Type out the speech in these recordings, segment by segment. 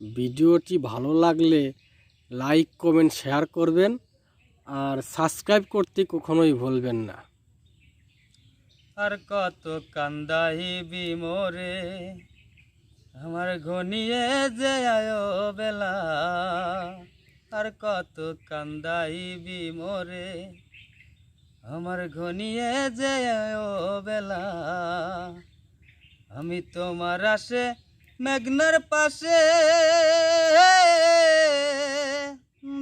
ভিডিওটি ভালো লাগলে লাইক কমেন্ট শেয়ার করবেন আর সাবস্ক্রাইব করতে কখনোই ভুলবেন না। আর কত কান্দাইবি মোরে আমার ঘনিয়ে যে আয়ো বেলা, আর কত কান্দাইবি মোরে আমার ঘনিয়ে যে আয়ো বেলা। আমি তোমার আসে মেঘনার পাশে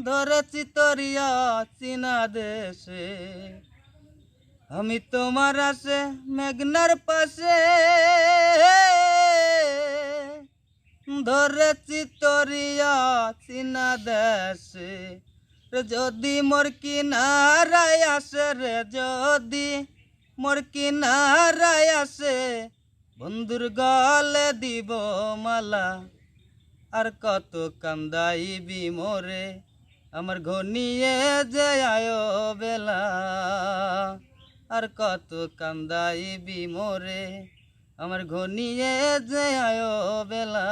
ধরেছি তরিয়া চীনা দেশে। আমি তোমার আসে মেঘনার পাশে ধরেছি তরিয়া চীনা দেশে। যদি মোর কিনারায় আসে রে, যদি মোর কিনারায় আসে বন্ধুর গলে দিব মালা। আর কত কান্দাইবি মোরে আমার ঘনিয়ে যে আয়ো বেলা, আর কত কান্দাইবি মোরে আমার ঘনিয়ে যে আয়ো বেলা।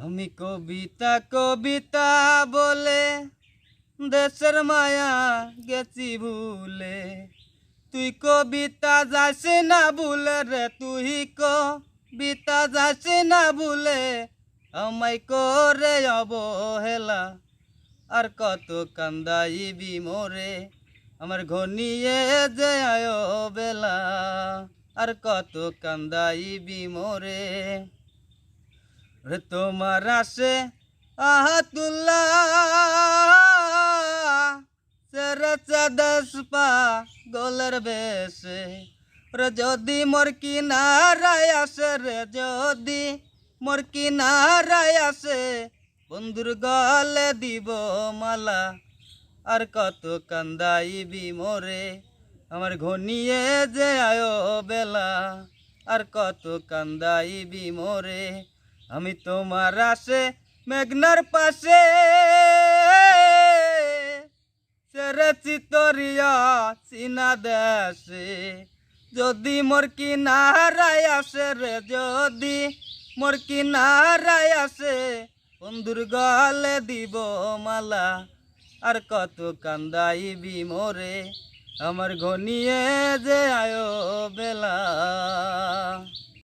আমি কবিতা কবিতা বলে দেশের মায়া গেছি ভুলে, তুই কবিতা যাস না ভুলে রে, তুই কবিতা যাস না ভুলে আমায় করে অবহেলা। আর কত কান্দাইবি মোরে আমার ঘনিয়ে যে আয়ো বেলা, আর কত কান্দাইবি মোরে রে। তোমার আসে আহাতুল্লাহ সেরেছে দেশ পা গোলের বেশে রে। যদি মোর কিনারায় আসে রে, যদি মোর কিনারায় আসে বন্ধুর গলে দিব মালা। আর কত কান্দাইবি মোরে আমার ঘনিয়ে যে আয়ো বেলা, আর কত কান্দাইবি মোরে আমি তোমার আসে মেঘনার পাশে সেরেছি তরিয়া চীনা দেশে। যদি মোর কিনারায় আসে রে, যদি মোর কিনারায় আসে বন্ধুর গলে দিব মালা। আর কত কান্দাইবি মোরে আমার ঘনিয়ে যে আয়ো বেলা।